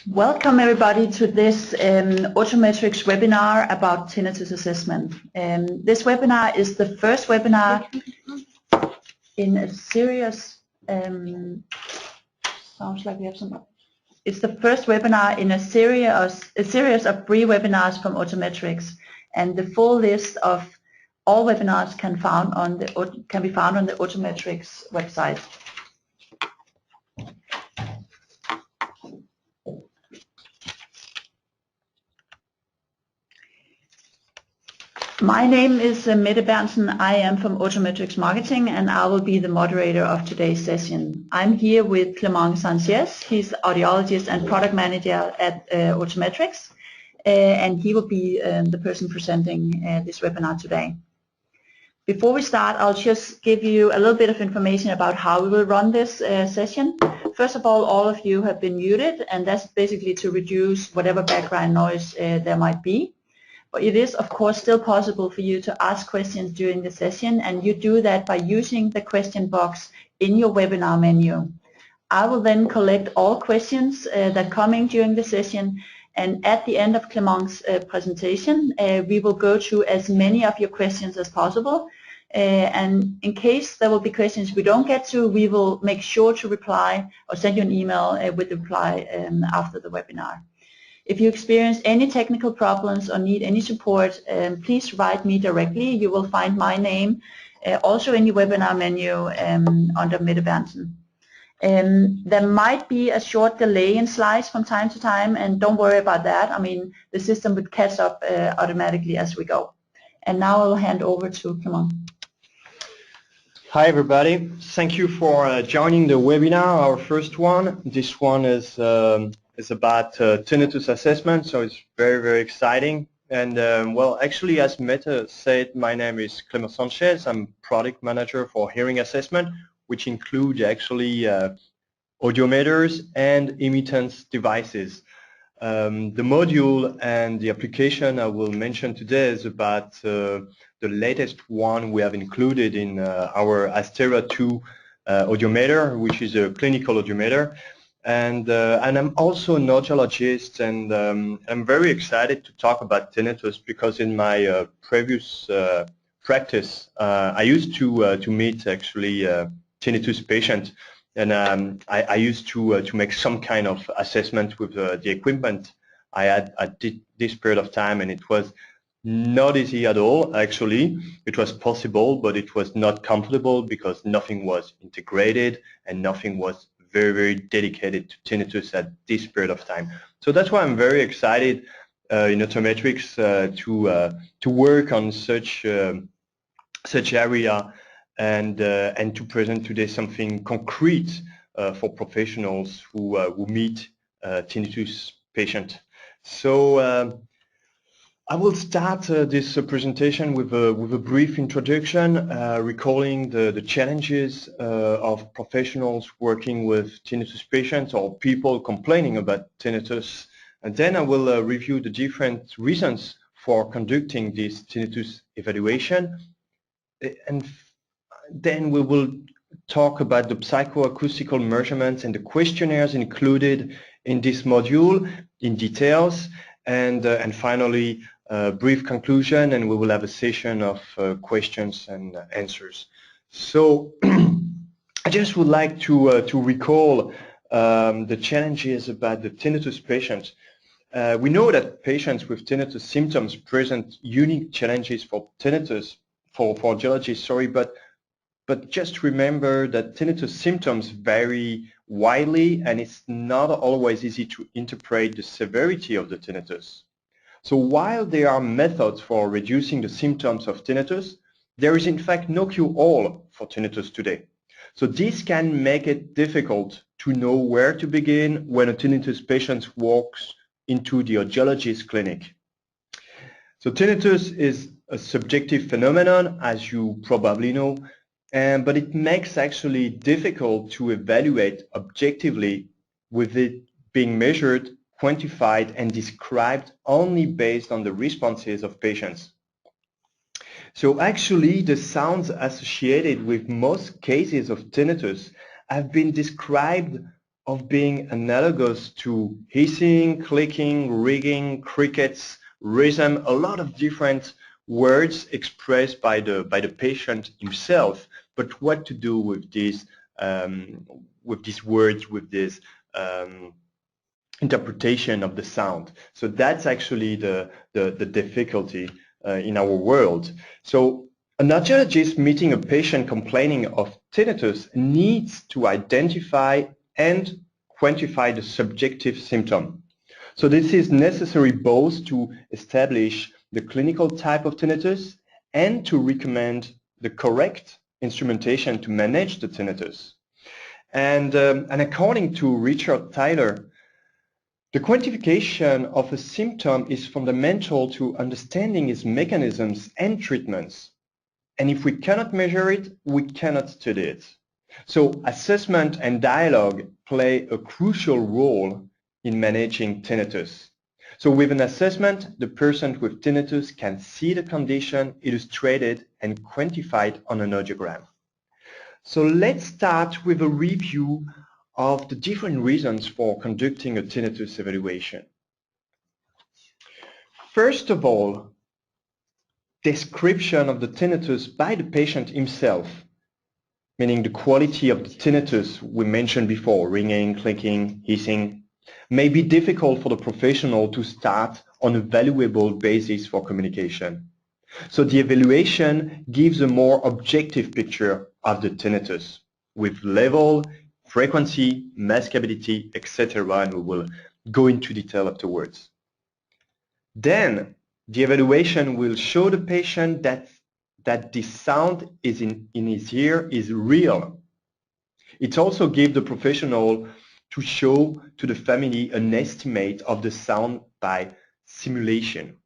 Welcome everybody to this Autometrics webinar about tinnitus assessment. This webinar is the first webinar in a series. Sounds like we have some. It's the first webinar in a series of 3 webinars from Autometrics, and the full list of all webinars can be found on the Autometrics website. My name is Mette Berntsen. I am from Autometrics Marketing, and I will be the moderator of today's session. I'm here with Clement Sanchez. He's audiologist and product manager at Autometrics, and he will be the person presenting this webinar today. Before we start, I'll just give you a little bit of information about how we will run this session. First of all of you have been muted, and that's basically to reduce whatever background noise there might be. But it is, of course, still possible for you to ask questions during the session, and you do that by using the question box in your webinar menu. I will then collect all questions that come in during the session, and at the end of Clement's presentation, we will go through as many of your questions as possible. And in case there will be questions we don't get to, we will make sure to reply or send you an email with the reply after the webinar. If you experience any technical problems or need any support, please write me directly. You will find my name also in your webinar menu under Mette Berntsen. There might be a short delay in slides from time to time, and don't worry about that. I mean, the system would catch up automatically as we go. And now I'll hand over to Clement. Hi everybody. Thank you for joining the webinar, our first one. This one is about tinnitus assessment, so it's very, very exciting. And well, actually, as Mette said, my name is Clement Sanchez. I'm product manager for hearing assessment, which include actually audiometers and emittance devices. The module and the application I will mention today is about the latest one we have included in our Astera 2 audiometer, which is a clinical audiometer. And I'm also an audiologist, and I'm very excited to talk about tinnitus because in my previous practice, I used to meet actually tinnitus patients, and I used to make some kind of assessment with the equipment I had at this period of time, and it was not easy at all. Actually, it was possible, but it was not comfortable because nothing was integrated and nothing was very, very dedicated to tinnitus at this period of time. So that's why I'm very excited in Autometrics to work on such area and to present today something concrete for professionals who meet tinnitus patients. So I will start this presentation with a brief introduction, recalling the challenges of professionals working with tinnitus patients or people complaining about tinnitus. And then I will review the different reasons for conducting this tinnitus evaluation. And then we will talk about the psychoacoustical measurements and the questionnaires included in this module in details. And finally, a brief conclusion, and we will have a session of questions and answers. So I just would like to recall the challenges about the tinnitus patients. We know that patients with tinnitus symptoms present unique challenges for tinnitus, for audiologists, sorry, but just remember that tinnitus symptoms vary widely, and it's not always easy to interpret the severity of the tinnitus. So while there are methods for reducing the symptoms of tinnitus, there is in fact no cure-all for tinnitus today. So this can make it difficult to know where to begin when a tinnitus patient walks into the audiologist clinic. So tinnitus is a subjective phenomenon, as you probably know, but it makes actually difficult to evaluate objectively, with it being measured, quantified, and described only based on the responses of patients. So actually, the sounds associated with most cases of tinnitus have been described of being analogous to hissing, clicking, rigging, crickets, rhythm, a lot of different words expressed by the patient himself. But what to do with these words, with this interpretation of the sound? So that's actually the difficulty in our world. So an audiologist meeting a patient complaining of tinnitus needs to identify and quantify the subjective symptom. So this is necessary both to establish the clinical type of tinnitus and to recommend the correct instrumentation to manage the tinnitus. And according to Richard Tyler, the quantification of a symptom is fundamental to understanding its mechanisms and treatments. And if we cannot measure it, we cannot study it. So assessment and dialogue play a crucial role in managing tinnitus. So with an assessment, the person with tinnitus can see the condition illustrated and quantified on an audiogram. So let's start with a review of the different reasons for conducting a tinnitus evaluation. First of all, description of the tinnitus by the patient himself, meaning the quality of the tinnitus we mentioned before, ringing, clicking, hissing, may be difficult for the professional to start on a valuable basis for communication. So the evaluation gives a more objective picture of the tinnitus with level, frequency, maskability, etc. And we will go into detail afterwards. Then the evaluation will show the patient that the sound is in his ear is real. It also gives the professional to show to the family an estimate of the sound by simulation.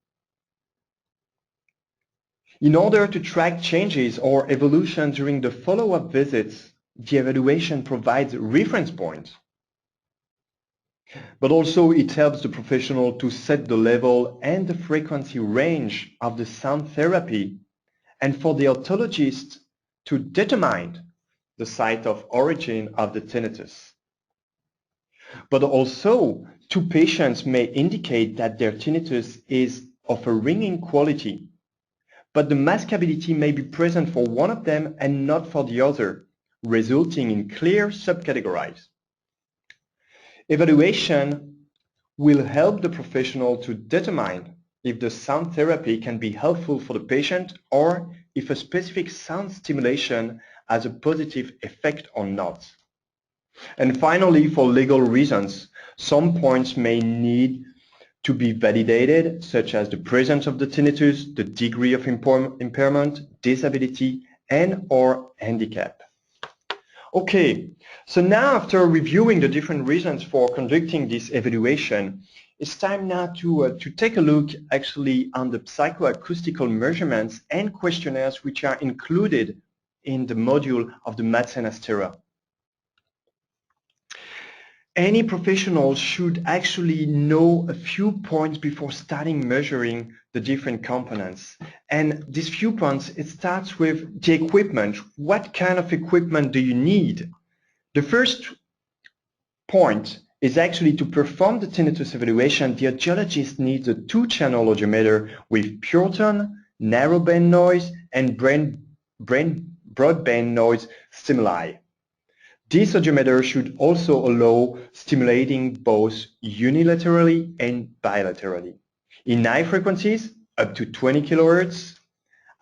In order to track changes or evolution during the follow-up visits, the evaluation provides reference points. But also it helps the professional to set the level and the frequency range of the sound therapy, and for the otologist to determine the site of origin of the tinnitus. But also, two patients may indicate that their tinnitus is of a ringing quality, but the maskability may be present for one of them and not for the other, resulting in clear subcategories. Evaluation will help the professional to determine if the sound therapy can be helpful for the patient or if a specific sound stimulation has a positive effect or not. And finally, for legal reasons, some points may need to be validated, such as the presence of the tinnitus, the degree of impairment, disability, and/or handicap. Okay, so now after reviewing the different reasons for conducting this evaluation, it's time now to take a look actually on the psychoacoustical measurements and questionnaires which are included in the module of the Madsen-Astera. Any professional should actually know a few points before starting measuring the different components. And these few points, it starts with the equipment. What kind of equipment do you need? The first point is actually to perform the tinnitus evaluation, the audiologist needs a 2-channel audiometer with pure tone, narrowband noise, and broadband noise stimuli. This audiometer should also allow stimulating both unilaterally and bilaterally in high frequencies up to 20 kHz,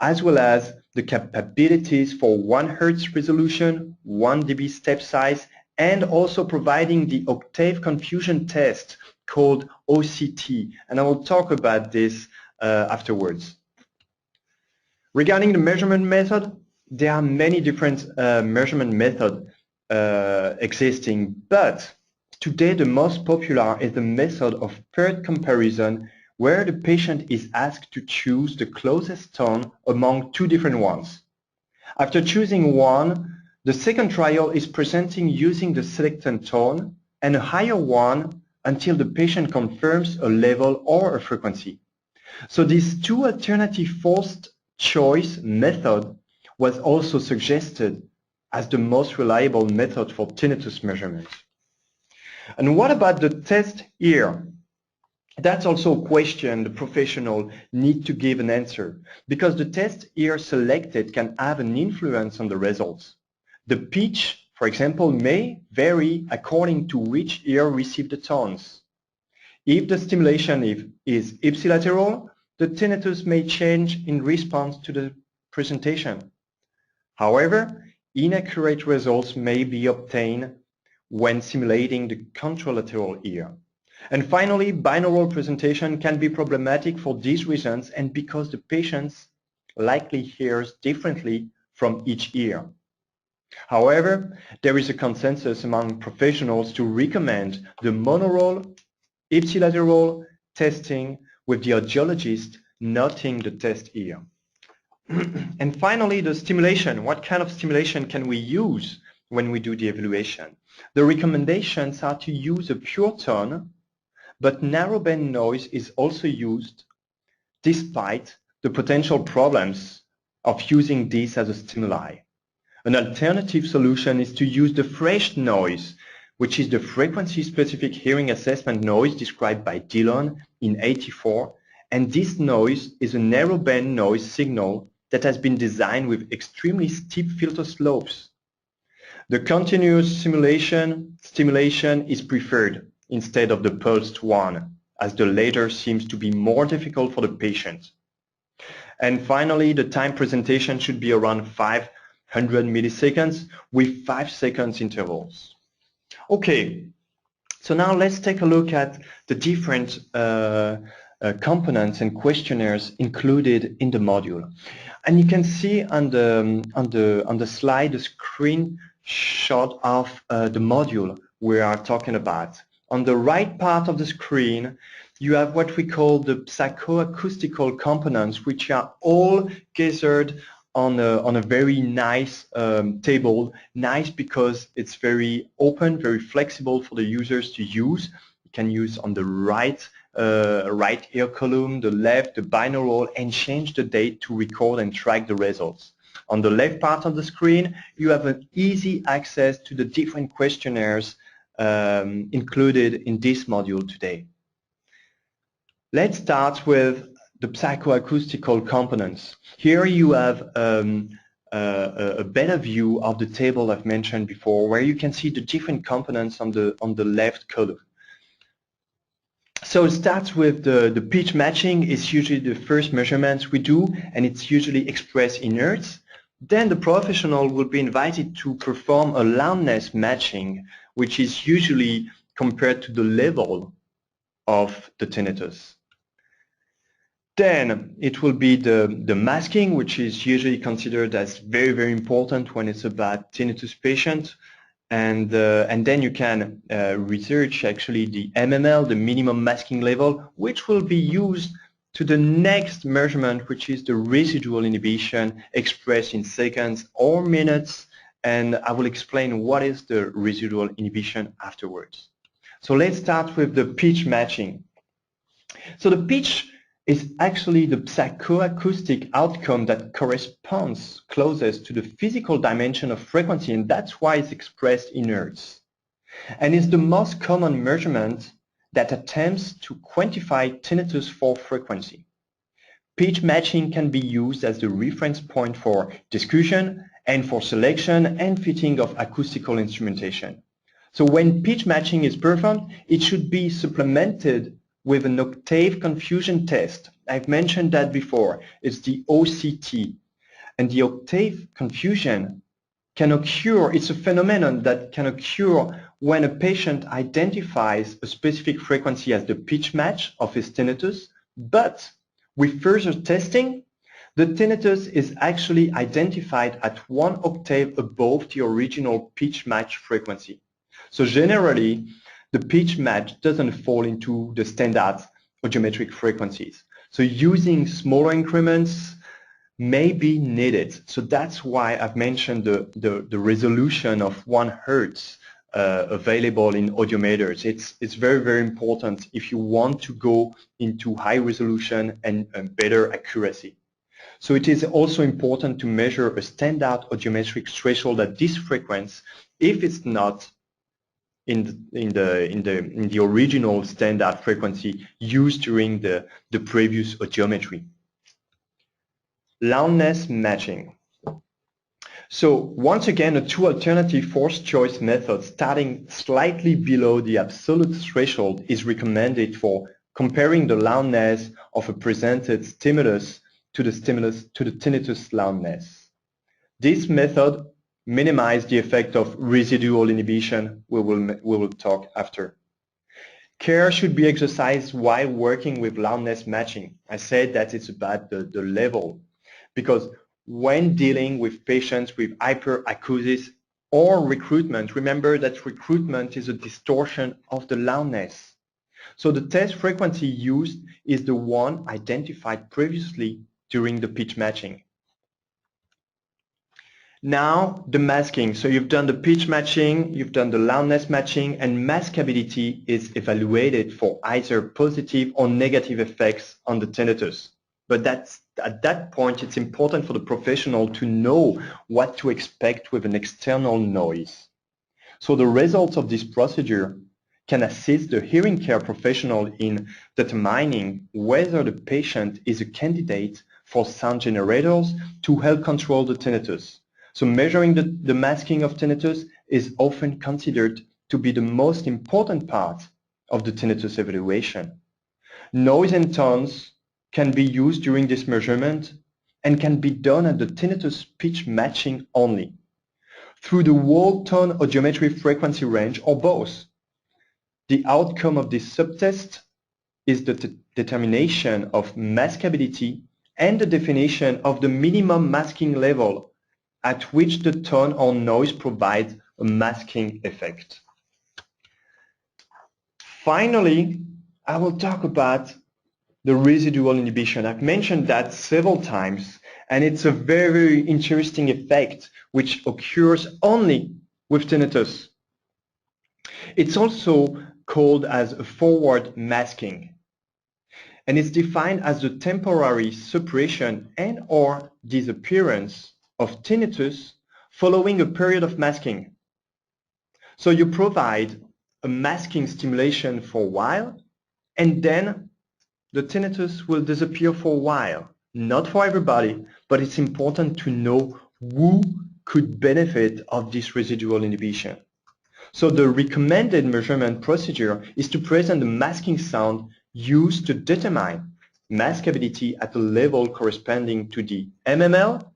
as well as the capabilities for 1 Hz resolution, 1 dB step size, and also providing the octave confusion test called OCT. And I will talk about this afterwards. Regarding the measurement method, there are many different measurement methods existing, but today the most popular is the method of paired comparison, where the patient is asked to choose the closest tone among 2 different ones. After choosing one, the second trial is presenting using the selected tone and a higher one until the patient confirms a level or a frequency. So this 2 alternative forced choice method was also suggested as the most reliable method for tinnitus measurement. And what about the test ear? That's also a question the professional need to give an answer, because the test ear selected can have an influence on the results. The pitch, for example, may vary according to which ear received the tones. If the stimulation is ipsilateral, the tinnitus may change in response to the presentation. However, inaccurate results may be obtained when simulating the contralateral ear. And finally, binaural presentation can be problematic for these reasons and because the patient likely hears differently from each ear. However, there is a consensus among professionals to recommend the monaural, ipsilateral testing with the audiologist noting the test ear. And finally, the stimulation. What kind of stimulation can we use when we do the evaluation? The recommendations are to use a pure tone, but narrowband noise is also used despite the potential problems of using this as a stimuli. An alternative solution is to use the fresh noise, which is the frequency-specific hearing assessment noise described by Dillon in '84, and this noise is a narrowband noise signal that has been designed with extremely steep filter slopes. The continuous stimulation is preferred instead of the pulsed one, as the latter seems to be more difficult for the patient. And finally, the time presentation should be around 500 milliseconds with 5 seconds intervals. Okay, so now let's take a look at the different components and questionnaires included in the module. And you can see on the slide the screenshot of the module we are talking about. On the right part of the screen, you have what we call the psychoacoustical components, which are all gathered on a very nice table. Nice because it's very open, very flexible for the users to use. You can use on the right ear column, the left, the binaural, and change the date to record and track the results. On the left part of the screen, you have an easy access to the different questionnaires included in this module today. Let's start with the psychoacoustical components. Here you have a better view of the table I've mentioned before, where you can see the different components on the left column. So it starts with the pitch matching. Is usually the first measurement we do, and it's usually expressed in hertz. Then the professional will be invited to perform a loudness matching, which is usually compared to the level of the tinnitus. Then it will be the masking, which is usually considered as very, very important when it's about tinnitus patient. And then you can research actually the MML, the minimum masking level, which will be used to the next measurement, which is the residual inhibition expressed in seconds or minutes. And I will explain what is the residual inhibition afterwards. So let's start with the pitch matching. So the pitch is actually the psychoacoustic outcome that corresponds closest to the physical dimension of frequency, and that's why it's expressed in hertz. And it's the most common measurement that attempts to quantify tinnitus for frequency. Pitch matching can be used as the reference point for discussion and for selection and fitting of acoustical instrumentation. So when pitch matching is performed, it should be supplemented with an octave confusion test. I've mentioned that before. It's the OCT. And the octave confusion can occur, it's a phenomenon that can occur when a patient identifies a specific frequency as the pitch match of his tinnitus, but with further testing, the tinnitus is actually identified at 1 octave above the original pitch match frequency. So generally, the pitch match doesn't fall into the standard audiometric frequencies. So using smaller increments may be needed. So that's why I've mentioned the resolution of 1 hertz available in audiometers. It's very, very important if you want to go into high resolution and better accuracy. So it is also important to measure a standard audiometric threshold at this frequency. If it's not in the original standard frequency used during the previous audiometry. Loudness matching. So once again, two alternative forced choice methods starting slightly below the absolute threshold is recommended for comparing the loudness of a presented stimulus to the tinnitus loudness. This method minimizes the effect of residual inhibition we will talk after. Care should be exercised while working with loudness matching. I said that it's about the level, because when dealing with patients with hyperacusis or recruitment, remember that recruitment is a distortion of the loudness. So the test frequency used is the one identified previously during the pitch matching. Now the masking. So you've done the pitch matching, you've done the loudness matching, and maskability is evaluated for either positive or negative effects on the tinnitus. But at that point, it's important for the professional to know what to expect with an external noise. So the results of this procedure can assist the hearing care professional in determining whether the patient is a candidate for sound generators to help control the tinnitus. So measuring the masking of tinnitus is often considered to be the most important part of the tinnitus evaluation. Noise and tones can be used during this measurement and can be done at the tinnitus pitch matching only, through the whole tone audiometry frequency range or both. The outcome of this subtest is the determination of maskability and the definition of the minimum masking level at which the tone or noise provides a masking effect. Finally, I will talk about the residual inhibition. I've mentioned that several times, and it's a very, very interesting effect which occurs only with tinnitus. It's also called as a forward masking, and it's defined as the temporary suppression and or disappearance of tinnitus following a period of masking. So you provide a masking stimulation for a while, and then the tinnitus will disappear for a while. Not for everybody, but it's important to know who could benefit of this residual inhibition. So the recommended measurement procedure is to present the masking sound used to determine maskability at a level corresponding to the mmL,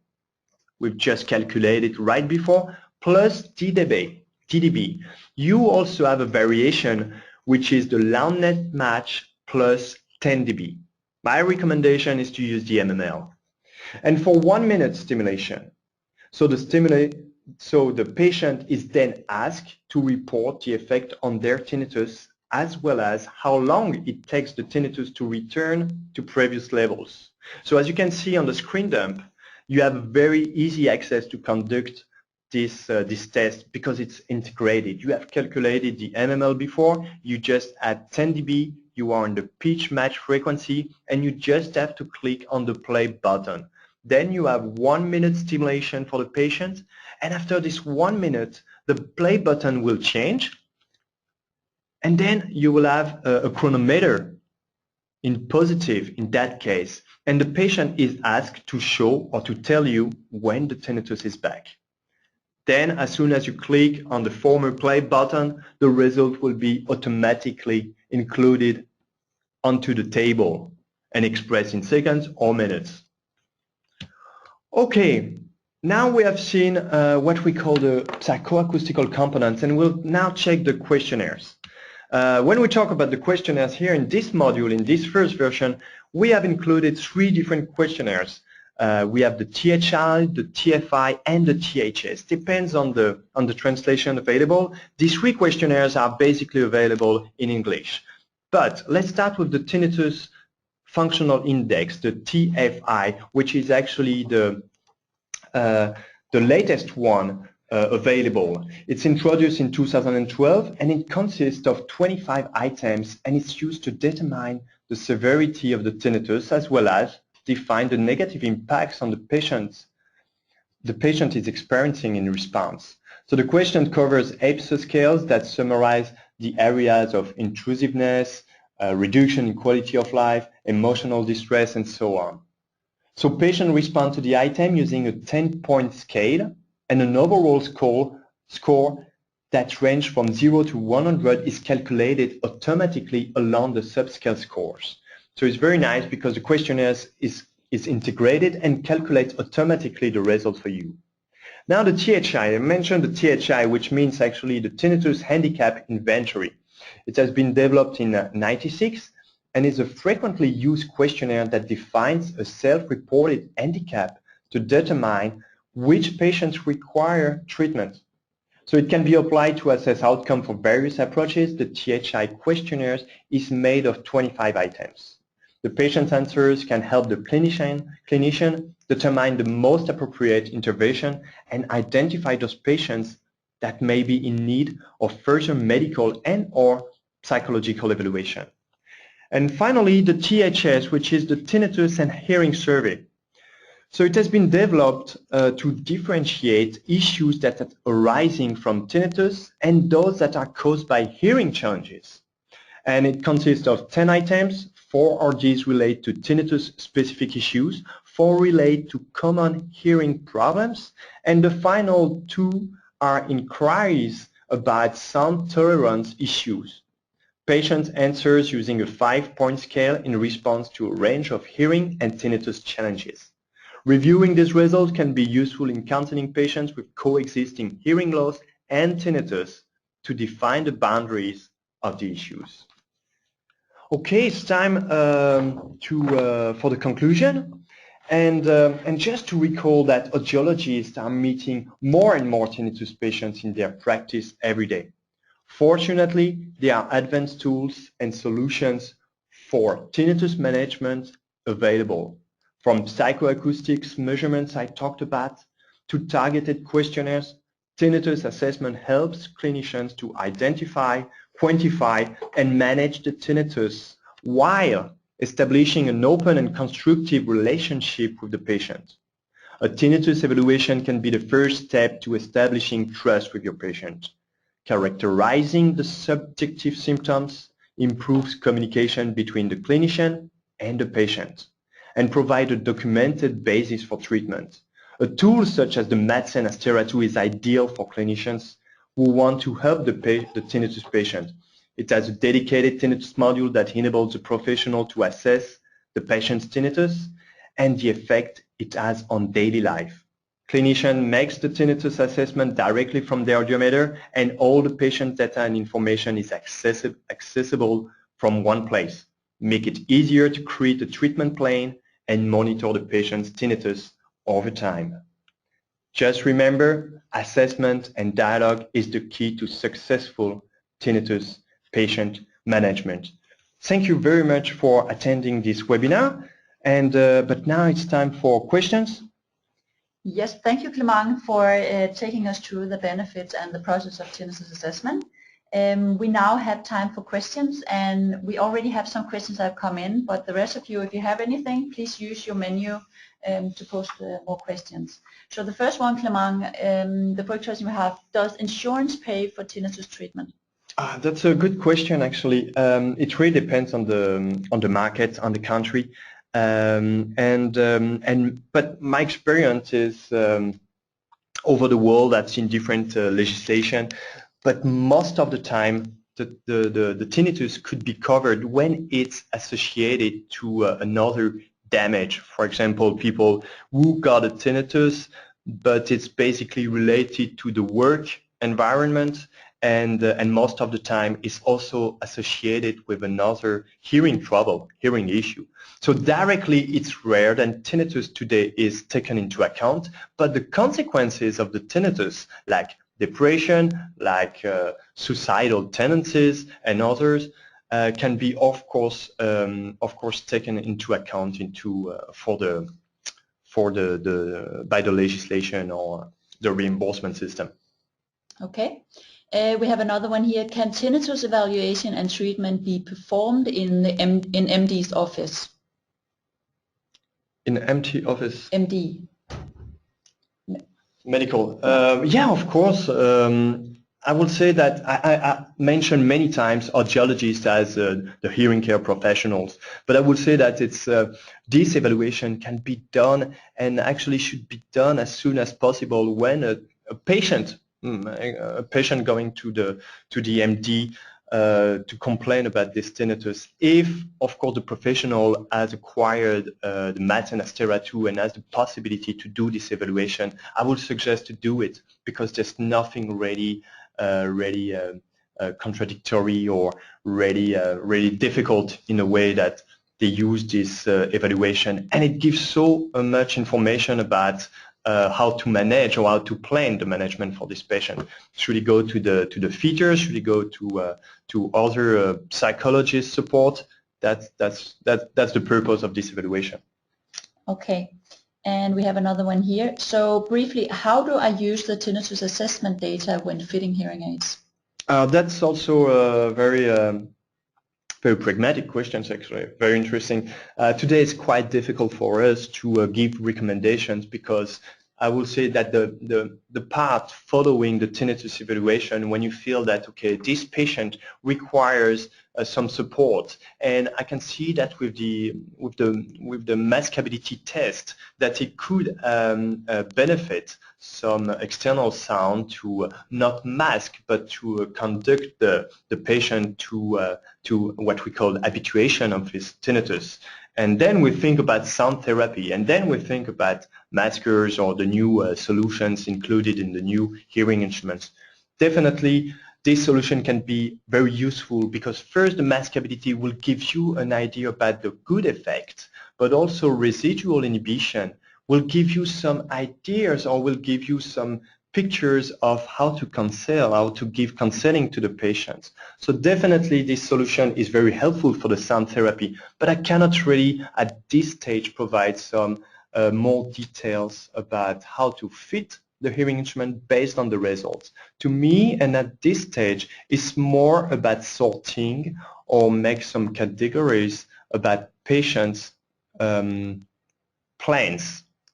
we've just calculated right before, plus TDB. You also have a variation, which is the loudness match plus 10 dB. My recommendation is to use the mmL. And for 1 minute stimulation, so the patient is then asked to report the effect on their tinnitus, as well as how long it takes the tinnitus to return to previous levels. So as you can see on the screen dump, you have very easy access to conduct this test because it's integrated. You have calculated the mmL before, you just add 10 dB, you are on the pitch match frequency, and you just have to click on the play button. Then you have 1 minute stimulation for the patient, and after this 1 minute, the play button will change, and then you will have a chronometer in positive in that case, and the patient is asked to show or to tell you when the tinnitus is back. Then as soon as you click on the former play button, the result will be automatically included onto the table and expressed in seconds or minutes. Okay, now we have seen what we call the psychoacoustical components, and we'll now check the questionnaires. When we talk about the questionnaires here in this module, in this first version, we have included 3 different questionnaires. We have the THI, the TFI, and the THS. Depends on the translation available. These 3 questionnaires are basically available in English. But let's start with the tinnitus functional index, the TFI, which is actually the latest one available. It's introduced in 2012, and it consists of 25 items, and it's used to determine the severity of the tinnitus as well as define the negative impacts on the patient is experiencing in response. So the question covers 8 scales that summarize the areas of intrusiveness, reduction in quality of life, emotional distress, and so on. So patients respond to the item using a 10-point scale, and an overall score that range from 0 to 100 is calculated automatically along the subscale scores. So it's very nice because the questionnaire is integrated and calculates automatically the result for you. Now the THI, I mentioned the THI, which means actually the Tinnitus Handicap Inventory. It has been developed in '96 and is a frequently used questionnaire that defines a self-reported handicap to determine which patients require treatment. So it can be applied to assess outcome for various approaches. The THI questionnaire is made of 25 items. The patient's answers can help the clinician determine the most appropriate intervention and identify those patients that may be in need of further medical and/or psychological evaluation. And finally, the THS, which is the Tinnitus and Hearing Survey. So it has been developed to differentiate issues that are arising from tinnitus and those that are caused by hearing challenges. And it consists of 10 items. 4 of these relate to tinnitus-specific issues, 4 relate to common hearing problems, and the final 2 are inquiries about sound tolerance issues. Patients answer using a 5-point scale in response to a range of hearing and tinnitus challenges. Reviewing these results can be useful in counseling patients with coexisting hearing loss and tinnitus to define the boundaries of the issues. Okay, it's time for the conclusion. And just to recall that audiologists are meeting more and more tinnitus patients in their practice every day. Fortunately, there are advanced tools and solutions for tinnitus management available, from psychoacoustics measurements I talked about to targeted questionnaires. Tinnitus assessment helps clinicians to identify, quantify, and manage the tinnitus while establishing an open and constructive relationship with the patient. A tinnitus evaluation can be the first step to establishing trust with your patient. Characterizing the subjective symptoms improves communication between the clinician and the patient and provide a documented basis for treatment. A tool such as the Madsen Astera 2 is ideal for clinicians who want to help the tinnitus patient. It has a dedicated tinnitus module that enables the professional to assess the patient's tinnitus and the effect it has on daily life. Clinician makes the tinnitus assessment directly from the audiometer, and all the patient data and information is accessible from one place. Make it easier to create a treatment plan and monitor the patient's tinnitus over time. Just remember, assessment and dialogue is the key to successful tinnitus patient management. Thank you very much for attending this webinar, and but now it's time for questions. Yes, thank you, Clement, for taking us through the benefits and the process of tinnitus assessment. We now have time for questions, and we already have some questions that have come in, but the rest of you, if you have anything, please use your menu to post more questions. So the first one, Clement, the first question we have, does insurance pay for tinnitus treatment? That's a good question, actually. It really depends on the market, on the country. But my experience is over the world, I've seen different legislation, but most of the time the tinnitus could be covered when it's associated to another damage. For example, people who got a tinnitus, but it's basically related to the work environment, and most of the time is also associated with another hearing trouble, hearing issue. So directly it's rare, and tinnitus today is taken into account, but the consequences of the tinnitus, like depression, like suicidal tendencies and others, can be of course taken into account by the legislation or the reimbursement system. Okay. We have another one here. Can tinnitus evaluation and treatment be performed in MD's office? In MD office? MD. Medical. Yeah, of course. I will say that I mentioned many times audiologists as the hearing care professionals, but I would say that it's this evaluation can be done and actually should be done as soon as possible when a patient, a patient going to the MD to complain about this tinnitus. If, of course, the professional has acquired the MATS and Astera 2 and has the possibility to do this evaluation, I would suggest to do it because there's nothing really contradictory or really difficult in a way that they use this evaluation, and it gives so much information about how to manage or how to plan the management for this patient. Should he go to the feeder? Should he go to other psychologist support? That's the purpose of this evaluation. Okay, and we have another one here. So briefly, how do I use the tinnitus assessment data when fitting hearing aids? That's also a very pragmatic questions, actually, very interesting. Today it's quite difficult for us to give recommendations because I will say that the path following the tinnitus evaluation, when you feel that, okay, this patient requires some support, and I can see that with the maskability test that it could benefit some external sound to not mask but to conduct the patient to what we call habituation of his tinnitus. And then we think about sound therapy, and then we think about maskers or the new solutions included in the new hearing instruments. Definitely, this solution can be very useful because first the maskability will give you an idea about the good effect, but also residual inhibition will give you some ideas or will give you some pictures of how to counsel, how to give counseling to the patients. So definitely this solution is very helpful for the sound therapy, but I cannot really at this stage provide some more details about how to fit the hearing instrument based on the results. To me, and at this stage, it's more about sorting or make some categories about patients' plans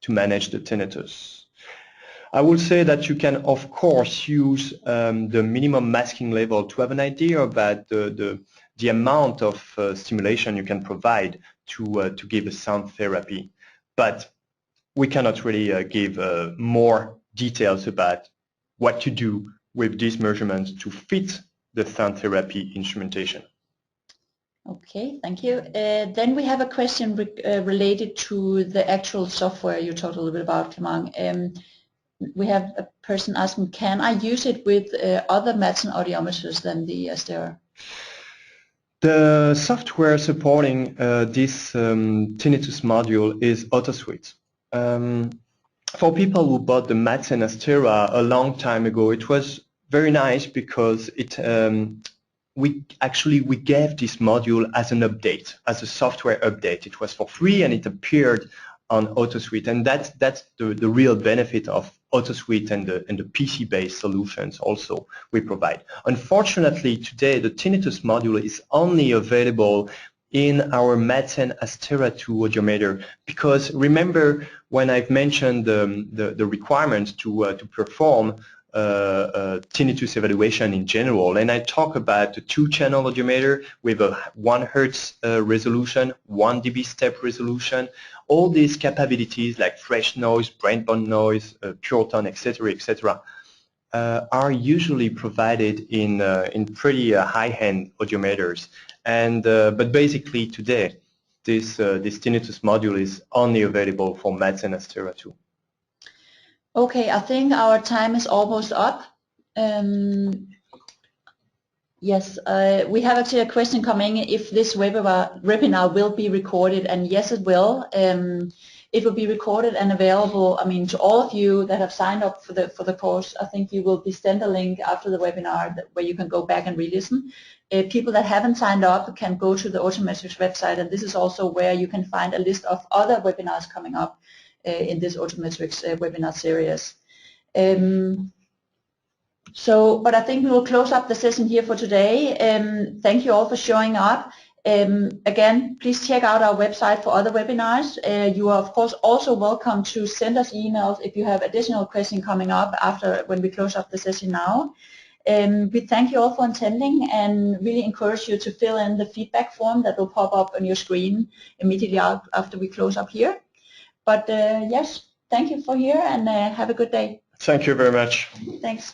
to manage the tinnitus. I would say that you can, of course, use the minimum masking level to have an idea about the amount of stimulation you can provide to give a sound therapy. But we cannot really give more details about what to do with these measurements to fit the sound therapy instrumentation. Okay, thank you. Then we have a question related to the actual software you talked a little bit about, Clement. We have a person asking, can I use it with other MATS and audiometers than the Astera? The software supporting this tinnitus module is AutoSuite. For people who bought the MATS and Astera a long time ago, it was very nice because it we gave this module as an update, as a software update. It was for free and it appeared on AutoSuite, and that's the real benefit of AutoSuite and the PC-based solutions also we provide. Unfortunately, today the tinnitus module is only available in our MATS and Astera 2 audiometer, because remember when I've mentioned the requirements to perform tinnitus evaluation in general, and I talk about the 2-channel audiometer with a 1 Hz resolution, 1 dB step resolution. All these capabilities like fresh noise, brain-bound noise, pure tone, etc., are usually provided in pretty high-end audiometers. And but basically today, this tinnitus module is only available for MATS and Astera 2. Okay, I think our time is almost up. Yes, we have actually a question coming if this webinar will be recorded, and yes, it will. It will be recorded and available, I mean, to all of you that have signed up for the course. I think you will be sent a link after the webinar where you can go back and re-listen. People that haven't signed up can go to the Autometrics website, and this is also where you can find a list of other webinars coming up in this Autometrics webinar series. But I think we will close up the session here for today. Thank you all for showing up. Again, please check out our website for other webinars. You are of course also welcome to send us emails if you have additional questions coming up after when we close up the session now. We thank you all for attending and really encourage you to fill in the feedback form that will pop up on your screen immediately after we close up here. But yes, thank you for here and have a good day. Thank you very much. Thanks.